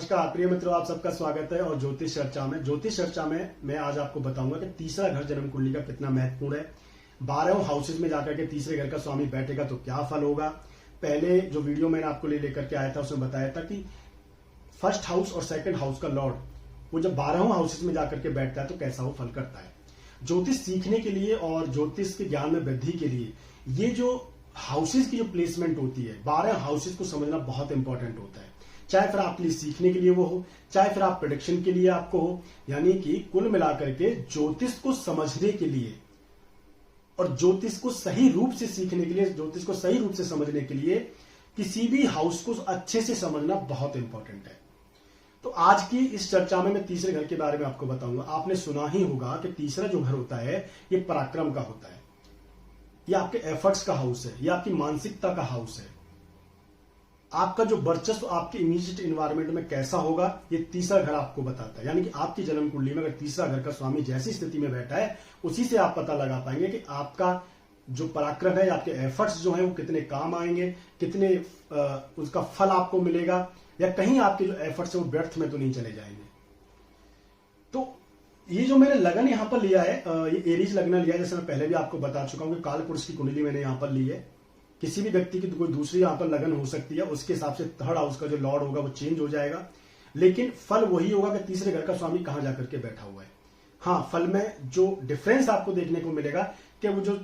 नमस्कार प्रिय मित्रों, आप सबका स्वागत है। और ज्योतिष चर्चा में मैं आज आपको बताऊंगा कि तीसरा घर जन्म कुंडली का कितना महत्वपूर्ण है। 12 हाउसेज में जाकर के तीसरे घर का स्वामी बैठेगा तो क्या फल होगा। पहले जो वीडियो मैंने आपको लेकर के आया था उसमें बताया था कि फर्स्ट हाउस और सेकंड हाउस का लॉर्ड वो जब 12 हाउसेज में जाकर के बैठता है तो कैसा वो फल करता है। ज्योतिष सीखने के लिए और ज्योतिष के ज्ञान में वृद्धि के लिए ये जो हाउसेज की जो प्लेसमेंट होती है, 12 हाउसेज को समझना बहुत इंपॉर्टेंट होता है। चाहे फिर आपके लिए सीखने के लिए वो हो, चाहे फिर आप प्रेडिक्शन के लिए आपको हो, यानी कि कुल मिलाकर के ज्योतिष को समझने के लिए और ज्योतिष को सही रूप से सीखने के लिए, ज्योतिष को सही रूप से समझने के लिए किसी भी हाउस को अच्छे से समझना बहुत इंपॉर्टेंट है। तो आज की इस चर्चा में मैं तीसरे घर के बारे में आपको बताऊंगा। आपने सुना ही होगा कि तीसरा जो घर होता है ये पराक्रम का होता है, ये आपके एफर्ट्स का हाउस है, ये आपकी मानसिकता का हाउस है। आपका जो वर्चस्व आपके इमीडिएट एनवायरनमेंट में कैसा होगा ये तीसरा घर आपको बताता है। यानी कि आपकी जन्म कुंडली में अगर तीसरा घर का स्वामी जैसी स्थिति में बैठा है उसी से आप पता लगा पाएंगे कि आपका जो पराक्रम है, आपके एफर्ट्स जो है वो कितने काम आएंगे, कितने उसका फल आपको मिलेगा, या कहीं आपके जो एफर्ट्स है वो व्यर्थ में तो नहीं चले जाएंगे। तो ये जो मैंने लगन यहां पर लिया है, ये एरीज लगन लिया है, जैसे मैं पहले भी आपको बता चुका हूं कि काल पुरुष की कुंडली मैंने यहां पर ली है। किसी भी व्यक्ति की तो कोई दूसरी यहां पर लगन हो सकती है, उसके हिसाब से थर्ड हाउस का जो लॉर्ड होगा वो चेंज हो जाएगा, लेकिन फल वही होगा कि तीसरे घर का स्वामी कहां जाकर के बैठा हुआ है। हाँ, फल में जो डिफरेंस आपको देखने को मिलेगा कि वो जो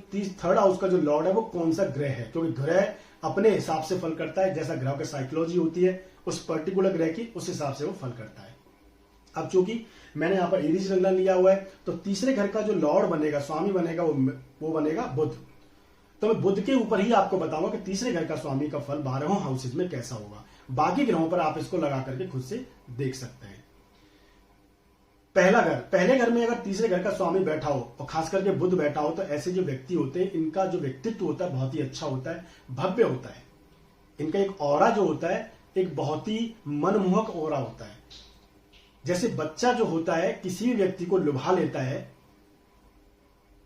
थर्ड हाउस का जो लॉर्ड है वो कौन सा ग्रह है, क्योंकि ग्रह अपने हिसाब से फल करता है। जैसा ग्रह की साइकोलॉजी होती है उस पर्टिकुलर ग्रह की, उस हिसाब से वो फल करता है। अब चूंकि मैंने यहां पर एरीज लगन लिया हुआ है तो तीसरे घर का जो लॉर्ड बनेगा, स्वामी बनेगा, वो बनेगा बुध। तो मैं बुध के ऊपर ही आपको बताऊंगा कि तीसरे घर का स्वामी का फल 12 हाउसेज में कैसा होगा। बाकी ग्रहों पर आप इसको लगा करके खुद से देख सकते हैं। पहला घर, पहले घर में अगर तीसरे घर का स्वामी बैठा हो और खास करके बुध बैठा हो तो ऐसे जो व्यक्ति होते हैं इनका जो व्यक्तित्व होता है बहुत ही अच्छा होता है, भव्य होता है। इनका एक ऑरा जो होता है एक बहुत ही मनमोहक ऑरा होता है। जैसे बच्चा जो होता है किसी भी व्यक्ति को लुभा लेता है,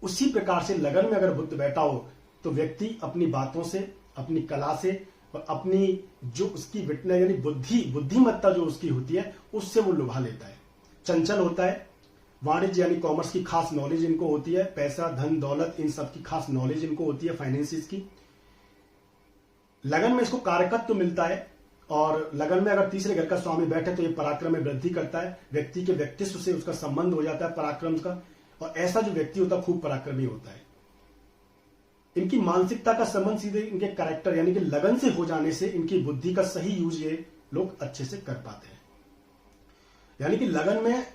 उसी प्रकार से लगन में अगर बुध बैठा हो तो व्यक्ति अपनी बातों से, अपनी कला से और अपनी जो उसकी विटनेस यानी बुद्धिमत्ता जो उसकी होती है उससे वो लुभा लेता है। चंचल होता है, वाणिज्य यानी कॉमर्स की खास नॉलेज इनको होती है, पैसा धन दौलत इन सब की खास नॉलेज इनको होती है, फाइनेंसिस की। लगन में इसको कारकत्व मिलता है और लगन में अगर तीसरे घर का स्वामी बैठे तो ये पराक्रम में वृद्धि करता है। व्यक्ति के व्यक्तित्व से उसका संबंध हो जाता है पराक्रम का, और ऐसा जो व्यक्ति होता है खूब पराक्रमी होता है। इनकी मानसिकता का संबंध सीधे इनके कैरेक्टर यानी कि लगन से हो जाने से इनकी बुद्धि का सही यूज ये लोग अच्छे से कर पाते हैं। यानी कि लगन में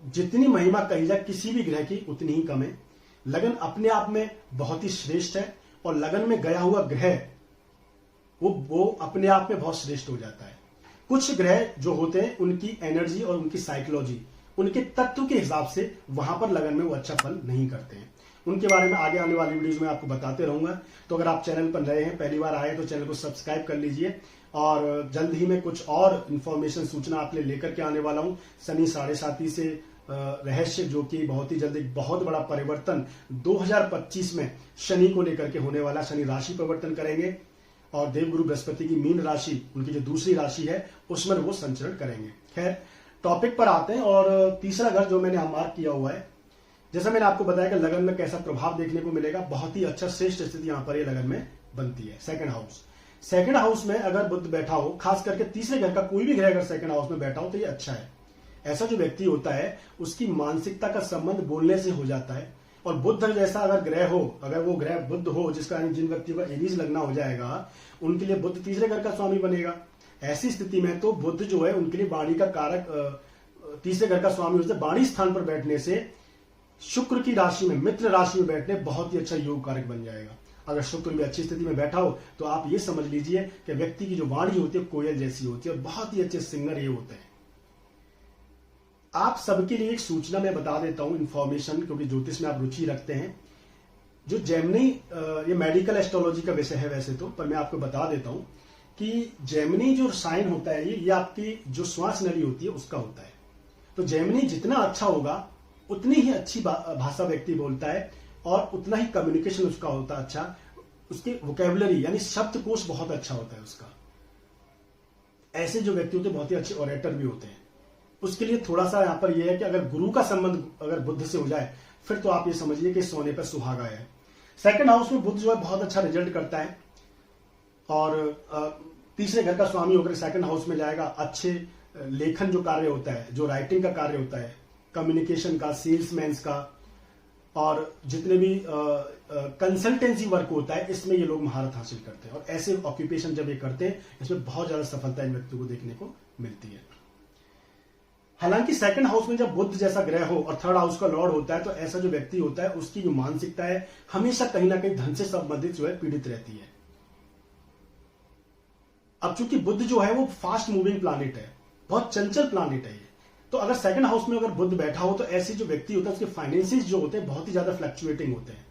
जितनी महिमा कही जाए किसी भी ग्रह की उतनी ही कम है। लगन अपने आप में बहुत ही श्रेष्ठ है और लगन में गया हुआ ग्रह वो अपने आप में बहुत श्रेष्ठ हो जाता है। कुछ ग्रह जो होते हैं उनकी एनर्जी और उनकी साइकोलॉजी, उनके तत्व के हिसाब से वहां पर लगन में वो अच्छा फल नहीं करते हैं। उनके बारे में आगे आने वाली वीडियोस में आपको बताते रहूंगा। तो अगर आप चैनल पर नए हैं, पहली बार आए तो चैनल को सब्सक्राइब कर लीजिए। और जल्द ही मैं कुछ और इन्फॉर्मेशन सूचना आप लिए लेकर के आने वाला हूं। शनि 7.5 से रहस्य जो कि बहुत ही जल्द एक बहुत बड़ा परिवर्तन 2025 में शनि को लेकर के होने वाला, शनि राशि परिवर्तन करेंगे और देवगुरु बृहस्पति की मीन राशि, उनकी जो दूसरी राशि है उसमें वो संचरण करेंगे। खैर, टॉपिक पर आते हैं। और तीसरा घर जो मैंने मार्क किया हुआ है, जैसा मैंने आपको बताया कि लगन में कैसा प्रभाव देखने को मिलेगा, बहुत ही अच्छा श्रेष्ठ स्थिति यहां पर ये लगन में बनती है। सेकंड हाउस में अगर बुध बैठा हो, खास करके तीसरे घर का कोई भी ग्रह अगर सेकंड हाउस में बैठा हो तो ये अच्छा है। ऐसा जो व्यक्ति होता है उसकी मानसिकता का संबंध बोलने से हो जाता है। और बुध जैसा अगर ग्रह हो, अगर वो ग्रह बुध हो जिसका जिन व्यक्तियों का एरीज लगना हो जाएगा उनके लिए बुध तीसरे घर का स्वामी बनेगा। ऐसी स्थिति में तो बुध जो है उनके लिए वाणी का कारक, तीसरे घर का स्वामी उससे वाणी स्थान पर बैठने से शुक्र की राशि में, मित्र राशि में बैठने बहुत ही अच्छा योग कारक बन जाएगा। अगर शुक्र भी अच्छी स्थिति में बैठा हो तो आप ये समझ लीजिए कि व्यक्ति की जो वाणी होती है कोयल जैसी होती है और बहुत ही अच्छे सिंगर ये होते हैं। आप सबके लिए एक सूचना मैं बता देता हूं, इंफॉर्मेशन, क्योंकि ज्योतिष में आप रुचि रखते हैं। जो जेमिनी, ये मेडिकल एस्ट्रोलॉजी का विषय है वैसे तो, पर मैं आपको बता देता हूं कि जेमिनी जो साइन होता है ये आपकी जो श्वास नली होती है उसका होता है। तो जेमिनी जितना अच्छा होगा उतनी ही अच्छी भाषा व्यक्ति बोलता है और उतना ही कम्युनिकेशन उसका होता है अच्छा, उसकी वोकेबुलरी यानी शब्दकोश बहुत अच्छा होता है उसका। ऐसे जो व्यक्ति होते हैं बहुत ही अच्छे ऑरेटर भी होते हैं। उसके लिए थोड़ा सा यहां पर यह है कि अगर गुरु का संबंध अगर बुध से हो जाए फिर तो आप ये समझिए कि सोने पर सुहागा है। सेकंड हाउस में बुध जो है बहुत अच्छा रिजल्ट करता है, और तीसरे घर का स्वामी होकर सेकंड हाउस में जाएगा। अच्छे लेखन जो कार्य होता है, जो राइटिंग का कार्य होता है, कम्युनिकेशन का, सेल्समैन का, और जितने भी कंसल्टेंसी वर्क होता है इसमें ये लोग महारत हासिल करते हैं। और ऐसे ऑक्यूपेशन जब ये करते हैं इसमें बहुत ज्यादा सफलता इन व्यक्तियों को देखने को मिलती है। हालांकि सेकंड हाउस में जब बुध जैसा ग्रह हो और थर्ड हाउस का लॉर्ड होता है तो ऐसा जो व्यक्ति होता है उसकी जो मानसिकता है हमेशा कहीं ना कहीं धन से संबंधित जो है पीड़ित रहती है। अब चूंकि बुध जो है वो फास्ट मूविंग प्लैनेट है, बहुत चंचल प्लैनेट है ये, तो अगर सेकंड हाउस में अगर बुध बैठा हो तो ऐसे जो व्यक्ति होता है उसके फाइनेंसेस जो होते हैं बहुत ही ज्यादा फ्लक्चुएटिंग होते हैं।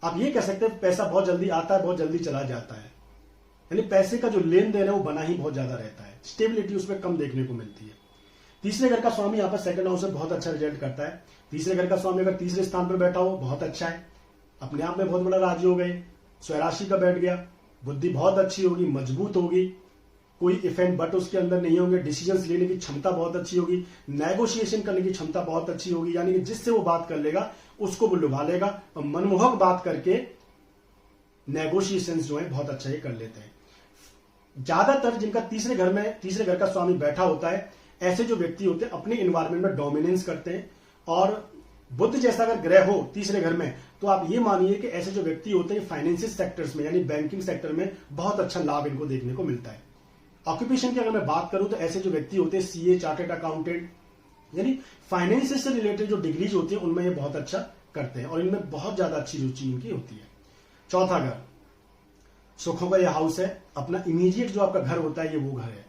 आप ये कह सकते हैं पैसा बहुत जल्दी आता है, बहुत जल्दी चला जाता है, यानी पैसे का जो लेन देन है वो बना ही बहुत ज्यादा रहता है, स्टेबिलिटी उसमें कम देखने को मिलती है। तीसरे घर का स्वामी यहाँ पर सेकंड हाउस में बहुत अच्छा रिजल्ट करता है। तीसरे घर का स्वामी अगर तीसरे स्थान पर बैठा हो बहुत अच्छा है, अपने आप में बहुत बड़ा राजी हो गए, स्वराशि का बैठ गया, बुद्धि बहुत अच्छी होगी, मजबूत होगी, कोई इफ एंड बट उसके अंदर नहीं होंगे, डिसीजंस लेने की क्षमता बहुत अच्छी होगी, नेगोशिएशन करने की क्षमता बहुत अच्छी होगी, यानी कि जिससे वो बात कर लेगा उसको वो लुभा लेगा और मनमोहक बात करके नेगोशिएशन जो है बहुत अच्छा ये कर लेते हैं। ज्यादातर जिनका तीसरे घर का स्वामी बैठा होता है ऐसे जो व्यक्ति होते हैं अपने इन्वायरमेंट में डोमिनेंस करते हैं, और बुध जैसा अगर ग्रह हो तीसरे घर में तो आप ये मानिए कि ऐसे जो व्यक्ति होते हैं फाइनेंशियल सेक्टर्स में यानी बैंकिंग सेक्टर में बहुत अच्छा लाभ इनको देखने को मिलता है। ऑक्यूपेशन की अगर मैं बात करूं तो ऐसे जो व्यक्ति होते हैं सीए, चार्टर्ड अकाउंटेंट, यानी फाइनेंस से रिलेटेड जो डिग्रीज होती है उनमें ये बहुत अच्छा करते हैं और इनमें बहुत ज्यादा अच्छी रुचि इनकी होती है। चौथा घर सुखों का यह हाउस है, अपना इमीडिएट जो आपका घर होता है ये वो घर है,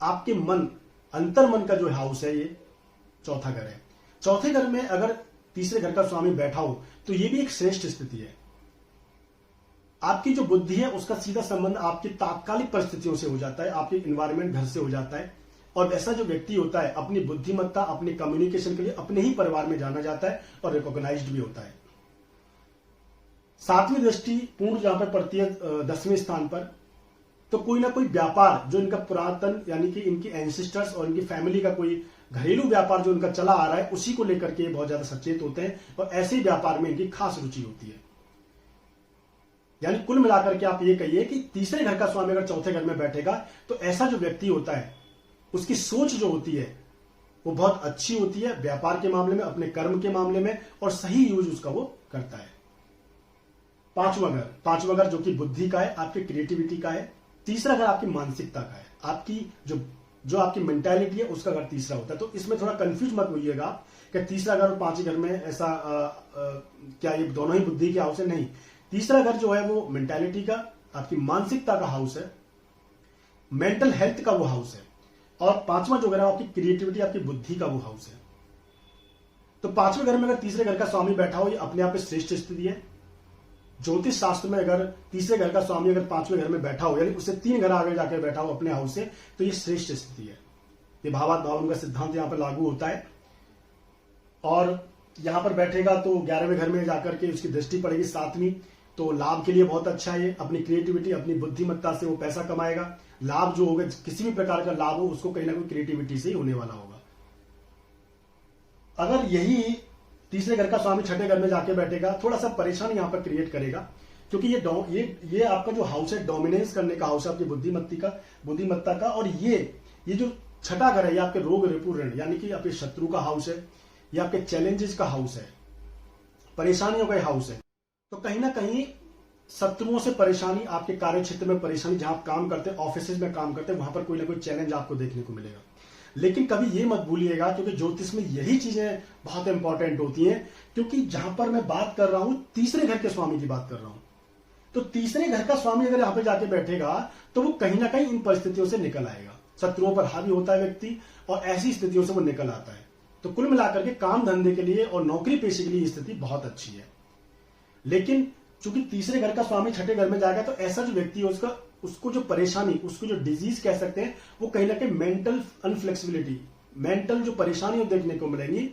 आपके मन अंतर मन का जो हाउस है ये चौथा घर है। चौथे घर में अगर तीसरे घर का स्वामी बैठा हो तो ये भी एक श्रेष्ठ स्थिति है। आपकी जो बुद्धि है उसका सीधा संबंध आपकी तात्कालिक परिस्थितियों से हो जाता है, आपके इन्वायरमेंट घर से हो जाता है, और ऐसा जो व्यक्ति होता है अपनी बुद्धिमत्ता, अपने कम्युनिकेशन के लिए अपने ही परिवार में जाना जाता है और रिकॉग्नाइज्ड भी होता है। सातवीं दृष्टि पूर्ण जहां पर पड़ती है 10वें स्थान पर, तो कोई ना कोई व्यापार जो इनका पुरातन यानी कि इनकी एंसेस्टर्स और इनकी फैमिली का कोई घरेलू व्यापार जो इनका चला आ रहा है उसी को लेकर के बहुत ज्यादा सचेत होते हैं और ऐसे ही व्यापार में इनकी खास रुचि होती है। यानी कुल मिलाकर के आप ये कहिए कि तीसरे घर का स्वामी अगर चौथे घर में बैठेगा तो ऐसा जो व्यक्ति होता है उसकी सोच जो होती है वो बहुत अच्छी होती है व्यापार के मामले में, अपने कर्म के मामले में, और सही यूज उसका वो करता है। पांचवा घर जो कि बुद्धि का है, आपकी क्रिएटिविटी का है। तीसरा घर आपकी मानसिकता का है, आपकी जो आपकी मेंटालिटी है उसका घर तीसरा होता है। तो इसमें थोड़ा कंफ्यूज मत होइएगा कि तीसरा घर और पांचवें घर में ऐसा क्या ये दोनों ही बुद्धि के हाउस है? नहीं, तीसरा घर जो है वो मेंटालिटी का, आपकी मानसिकता का हाउस है, मेंटल हेल्थ का वो हाउस है, और पांचवा जो घर है आपकी क्रिएटिविटी, आपकी बुद्धि का वो हाउस है। तो पांचवें घर में अगर तीसरे घर का स्वामी बैठा हो ये अपने आप में श्रेष्ठ स्थिति है। ज्योतिष शास्त्र में अगर तीसरे घर का स्वामी अगर पांचवें घर में बैठा हो यानी उससे 3 घर आगे जाकर बैठा हो अपने हाउस से, तो ये श्रेष्ठ स्थिति है। ये भावात भावन का सिद्धांत यहां पर लागू होता है, और यहां पर बैठेगा तो 11वें घर में जाकर के उसकी दृष्टि पड़ेगी 7वीं, तो लाभ के लिए बहुत अच्छा है। ये अपनी क्रिएटिविटी, अपनी बुद्धिमत्ता से वो पैसा कमाएगा। लाभ जो होगा, किसी भी प्रकार का लाभ हो उसको कहीं ना कहीं क्रिएटिविटी से ही होने वाला होगा। अगर यही तीसरे घर का स्वामी छठे घर में जाके बैठेगा थोड़ा सा परेशानी यहां पर क्रिएट करेगा, क्योंकि ये आपका जो हाउस है डोमिनेंस करने का हाउस है, आपकी बुद्धिमत्ता का, और ये जो छठा घर है ये आपके रोग रिपु ऋण यानी कि आपके शत्रु का हाउस है, ये आपके चैलेंजेस का हाउस है, परेशानियों का हाउस है। तो कहीं ना कहीं शत्रुओं से परेशानी, आपके कार्य क्षेत्र में परेशानी, जहां आप काम करते हैं, ऑफिस में काम करते हैं, वहां पर कोई ना कोई चैलेंज आपको देखने को मिलेगा। लेकिन कभी ये मत भूलिएगा, क्योंकि ज्योतिष में यही चीजें बहुत इंपॉर्टेंट होती हैं, क्योंकि जहां पर मैं बात कर रहा हूं तीसरे घर के स्वामी की बात कर रहा हूं, तो तीसरे घर का स्वामी अगर यहां पे जाके बैठेगा तो वो कहीं ना कहीं इन परिस्थितियों से निकल आएगा। शत्रुओं पर हावी होता है व्यक्ति और ऐसी स्थितियों से वो निकल आता है। तो कुल मिलाकर के काम धंधे के लिए और नौकरी पेशे के लिए स्थिति बहुत अच्छी है। लेकिन चूंकि तीसरे घर का स्वामी छठे घर में जाएगा तो ऐसा जो व्यक्ति है उसको जो परेशानी, उसको जो डिजीज कह सकते हैं, वो कहीं ना कहीं मेंटल अनफ्लेक्सिबिलिटी, मेंटल जो परेशानी देखने को मिलेंगी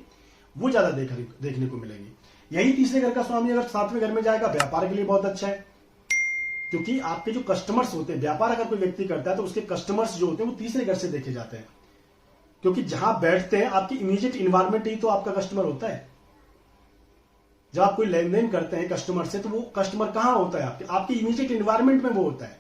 वो ज्यादा देखने को मिलेंगी। यही तीसरे घर का स्वामी अगर 7वें घर में जाएगा व्यापार के लिए बहुत अच्छा है। क्योंकि आपके जो कस्टमर्स होते हैं, व्यापार अगर कोई व्यक्ति करता है तो उसके कस्टमर्स जो होते हैं वो तीसरे घर से देखे जाते हैं, क्योंकि जहां बैठते हैं आपकी इमीडिएट इन्वायरमेंट ही तो आपका कस्टमर होता है। जब आप कोई लेन देन करते हैं कस्टमर से, तो वो कस्टमर कहां होता है? आपके इमीडिएट इन्वायरमेंट में वो होता है।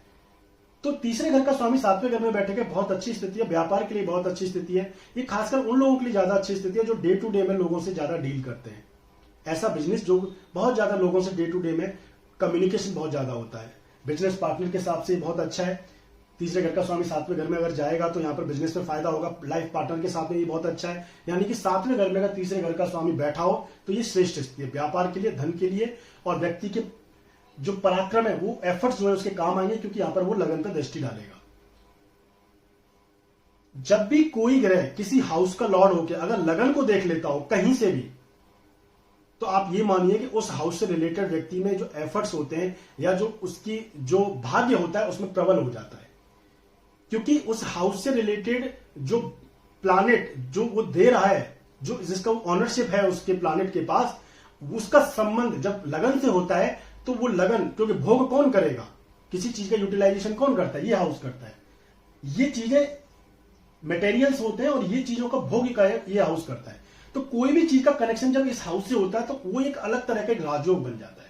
तो तीसरे घर का स्वामी सातवें घर में बैठेगा, बहुत अच्छी स्थिति है, व्यापार के लिए बहुत अच्छी स्थिति है। ये खासकर उन लोगों के लिए ज्यादा अच्छी स्थिति है जो डे टू डे में लोगों से ज्यादा डील करते हैं। ऐसा बिजनेस जो बहुत ज्यादा लोगों से डे टू डे में कम्युनिकेशन बहुत ज्यादा होता है, बिजनेस पार्टनर के हिसाब से बहुत अच्छा है। तीसरे घर का स्वामी सातवें घर में अगर जाएगा तो यहाँ पर बिजनेस में फायदा होगा। लाइफ पार्टनर के साथ में ये बहुत अच्छा है, यानी कि सातवें घर में अगर तीसरे घर का स्वामी बैठा हो तो ये श्रेष्ठ स्थिति है, व्यापार के लिए, धन के लिए, और व्यक्ति के जो पराक्रम है, वो एफर्ट्स जो है उसके काम आएंगे, क्योंकि यहां पर वो लगन पर दृष्टि डालेगा। जब भी कोई ग्रह किसी हाउस का लॉर्ड होकर अगर लगन को देख लेता हो कहीं से भी, तो आप ये मानिए कि उस हाउस से रिलेटेड व्यक्ति में जो एफर्ट्स होते हैं या जो उसकी जो भाग्य होता है उसमें प्रबल हो जाता है, क्योंकि उस हाउस से रिलेटेड जो प्लैनेट जो वो दे रहा है, जो जिसका ऑनरशिप है उसके प्लैनेट के पास, उसका संबंध जब लगन से होता है तो वो लगन, क्योंकि भोग कौन करेगा, किसी चीज का यूटिलाइजेशन कौन करता है? ये हाउस करता है। ये चीजें मटेरियल्स होते हैं और ये चीजों का भोग ये हाउस करता है। तो कोई भी चीज का कनेक्शन जब इस हाउस से होता है तो वो एक अलग तरह का एक राजयोग बन जाता है।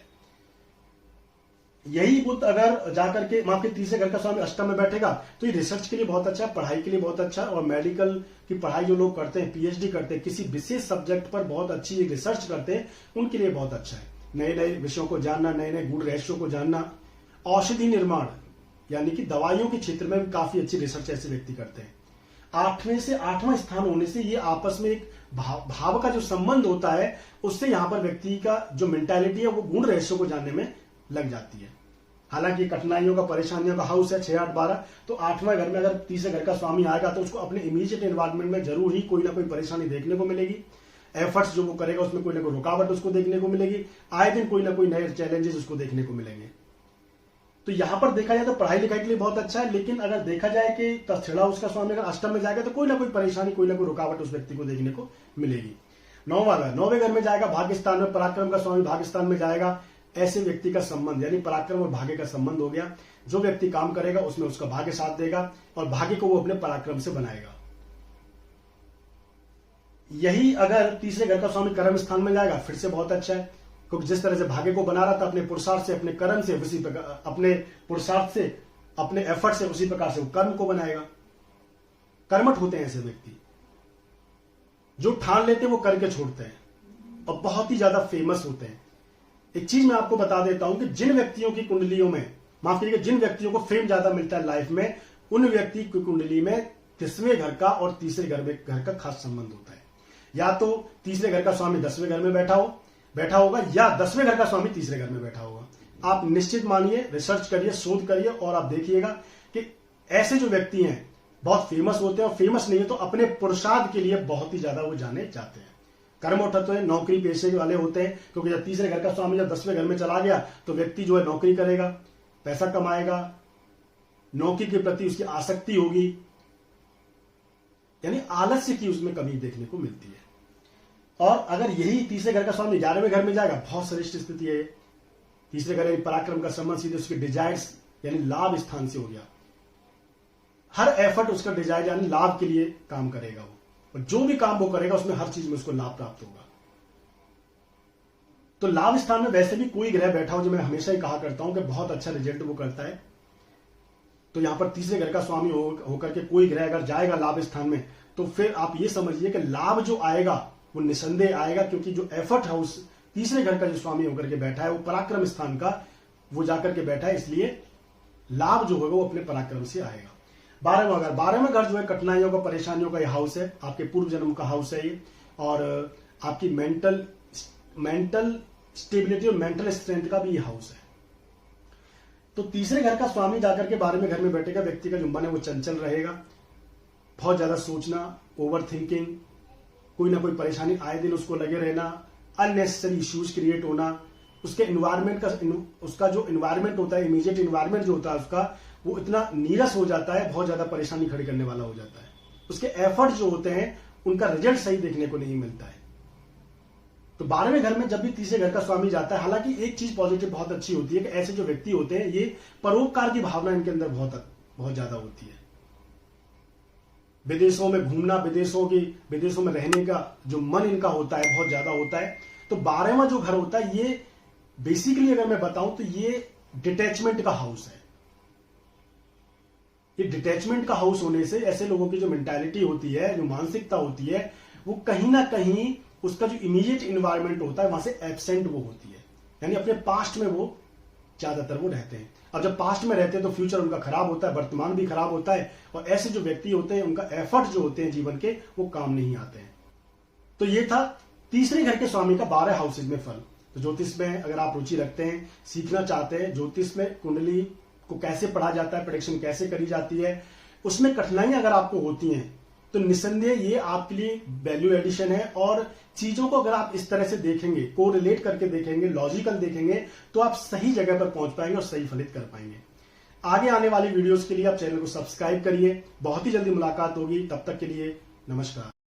यही बुध अगर जाकर के मां के तीसरे घर का स्वामी अष्टम में बैठेगा तो ये रिसर्च के लिए बहुत अच्छा है, पढ़ाई के लिए बहुत अच्छा है, और मेडिकल की पढ़ाई जो लोग करते हैं, पीएचडी करते हैं, किसी विशेष सब्जेक्ट पर बहुत अच्छी रिसर्च करते हैं, उनके लिए बहुत अच्छा है। नए नए विषयों को जानना, नए नए गूढ़ रहस्यों को जानना, औषधि निर्माण यानी कि दवाइयों के क्षेत्र में भी काफी अच्छी रिसर्च ऐसे व्यक्ति करते हैं। 8वें से 8वां स्थान होने से ये आपस में एक भाव का जो संबंध होता है, उससे यहां पर व्यक्ति का जो मेंटालिटी है वो गूढ़ रहस्यों को जानने में लग जाती है। हालांकि कठिनाइयों का, परेशानियों का हाउस है 6, 8, 12, तो 8वां घर में अगर तीसरे घर का स्वामी आएगा तो उसको अपने इमीडिएट एनवायरमेंट में जरूर ही कोई ना कोई परेशानी देखने को मिलेगी। एफर्ट्स जो वो करेगा उसमें कोई ना कोई रुकावट उसको देखने को मिलेगी, आए दिन कोई ना कोई नए चैलेंजेस उसको देखने को मिलेंगे। तो यहां पर देखा जाए तो पढ़ाई लिखाई के लिए बहुत अच्छा है, लेकिन अगर देखा जाए कि तक्षशिला उसका स्वामी अगर अष्टम में जाएगा तो कोई ना कोई परेशानी, कोई ना कोई रुकावट उस व्यक्ति को देखने को मिलेगी। 9वें घर में जाएगा, भाग्यस्थान में, पराक्रम का स्वामी भाग्यस्थान में जाएगा, ऐसे व्यक्ति का संबंध यानी पराक्रम और भाग्य का संबंध हो गया। जो व्यक्ति काम करेगा उसमें उसका भाग्य साथ देगा और भाग्य को वो अपने पराक्रम से बनाएगा। यही अगर तीसरे घर का स्वामी कर्म स्थान में जाएगा फिर से बहुत अच्छा है, क्योंकि जिस तरह से भाग्य को बना रहा था अपने पुरुषार्थ से, अपने कर्म से, उसी प्रकार अपने पुरुषार्थ से, अपने एफर्ट से, उसी प्रकार से वो कर्म को बनाएगा। कर्मठ होते हैं ऐसे व्यक्ति, जो ठान लेते हैं वो करके छोड़ते हैं और बहुत ही ज्यादा फेमस होते हैं। एक चीज मैं आपको बता देता हूं कि जिन व्यक्तियों की कुंडलियों में, माफ करिएगा, जिन व्यक्तियों को फेम ज्यादा मिलता है लाइफ में, उन व्यक्ति की कुंडली में 10वें घर का और तीसरे घर का खास संबंध होता है। या तो तीसरे घर का स्वामी 10वें घर में बैठा होगा या 10वें घर का स्वामी तीसरे घर में बैठा होगा। आप निश्चित मानिए, रिसर्च करिए, शोध करिए और आप देखिएगा कि ऐसे जो व्यक्ति हैं बहुत फेमस होते हैं, और फेमस नहीं है तो अपने पुरुषार्थ के लिए बहुत ही ज्यादा वो जाने जाते हैं। कर्मठ तो है, नौकरी पेशे वाले होते हैं, क्योंकि जब तीसरे घर का स्वामी जब 10वें घर में चला गया तो व्यक्ति जो है नौकरी करेगा, पैसा कमाएगा, नौकरी के प्रति उसकी आसक्ति होगी, यानी आलस्य की उसमें कमी देखने को मिलती है। और अगर यही तीसरे घर का स्वामी 11वें घर में जाएगा, बहुत श्रेष्ठ स्थिति है। तीसरे घर में पराक्रम का संबंध सीधे उसके डिजायर्स यानी लाभ स्थान से हो गया। हर एफर्ट उसका डिजायर यानी लाभ के लिए काम करेगा वो, और जो भी काम वो करेगा उसमें हर चीज में उसको लाभ प्राप्त होगा। तो लाभ स्थान में वैसे भी कोई ग्रह बैठा हो, जो मैं हमेशा ही कहा करता हूं कि बहुत अच्छा रिजल्ट वो करता है। तो यहां पर तीसरे घर का स्वामी होकर के कोई ग्रह अगर जाएगा लाभ स्थान में, तो फिर आप ये समझिए कि लाभ जो आएगा वो निसंदेह आएगा, क्योंकि जो एफर्ट है उस तीसरे घर का जो स्वामी होकर के बैठा है वो पराक्रम स्थान का वो जाकर के बैठा है, इसलिए लाभ जो होगा वो अपने पराक्रम से आएगा। 12वां घर जो है कठिनाइयों का, परेशानियों का ये हाउस है, आपके पूर्व जन्म का हाउस है ये, और आपकी मेंटल स्टेबिलिटी और मेंटल स्ट्रेंथ का भी ये हाउस है। तो तीसरे घर का स्वामी जाकर के 12वें घर में बैठेगा, व्यक्ति का जो मन है वो चंचल रहेगा, बहुत ज्यादा सोचना, ओवर थिंकिंग, कोई ना कोई परेशानी आए दिन उसको लगे रहना, अननेसेसरी इश्यूज क्रिएट होना, उसके एनवायरमेंट का, उसका जो एनवायरमेंट होता है, इमीडिएट एनवायरमेंट जो होता है उसका, वो इतना नीरस हो जाता है, बहुत ज्यादा परेशानी खड़ी करने वाला हो जाता है। उसके एफर्ट जो होते हैं उनका रिजल्ट सही देखने को नहीं मिलता है। तो 12वें घर में जब भी तीसरे घर का स्वामी जाता है, हालांकि एक चीज पॉजिटिव बहुत अच्छी होती है कि ऐसे जो व्यक्ति होते हैं ये परोपकार की भावना इनके अंदर बहुत ज्यादा होती है। विदेशों में घूमना, विदेशों में रहने का जो मन इनका होता है बहुत ज्यादा होता है। तो 12वां जो घर होता है ये बेसिकली अगर मैं बताऊं तो ये डिटैचमेंट का हाउस है। ये डिटैचमेंट का हाउस होने से ऐसे लोगों की जो मेंटालिटी होती है, जो मानसिकता होती है, वो कहीं ना कहीं उसका जो इमीडिएट इन्वायरमेंट होता है वहां से एब्सेंट वो होती है, यानी अपने पास्ट में वो ज्यादातर वो रहते हैं। अब जब पास्ट में रहते हैं तो फ्यूचर उनका खराब होता है, वर्तमान भी खराब होता है, और ऐसे जो व्यक्ति होते हैं उनका एफर्ट जो होते हैं जीवन के वो काम नहीं आते हैं। तो ये था तीसरे घर के स्वामी का 12 हाउसेज में फल। तो ज्योतिष में अगर आप रुचि रखते हैं, सीखना चाहते हैं ज्योतिष में कुंडली को कैसे पढ़ा जाता है, प्रेडिक्शन कैसे करी जाती है, उसमें कठिनाइयां अगर आपको होती हैं तो निसंदेह ये आपके लिए वैल्यू एडिशन है। और चीजों को अगर आप इस तरह से देखेंगे, कोरिलेट करके देखेंगे, लॉजिकल देखेंगे, तो आप सही जगह पर पहुंच पाएंगे और सही फलित कर पाएंगे। आगे आने वाली वीडियोस के लिए आप चैनल को सब्सक्राइब करिए। बहुत ही जल्दी मुलाकात होगी, तब तक के लिए नमस्कार।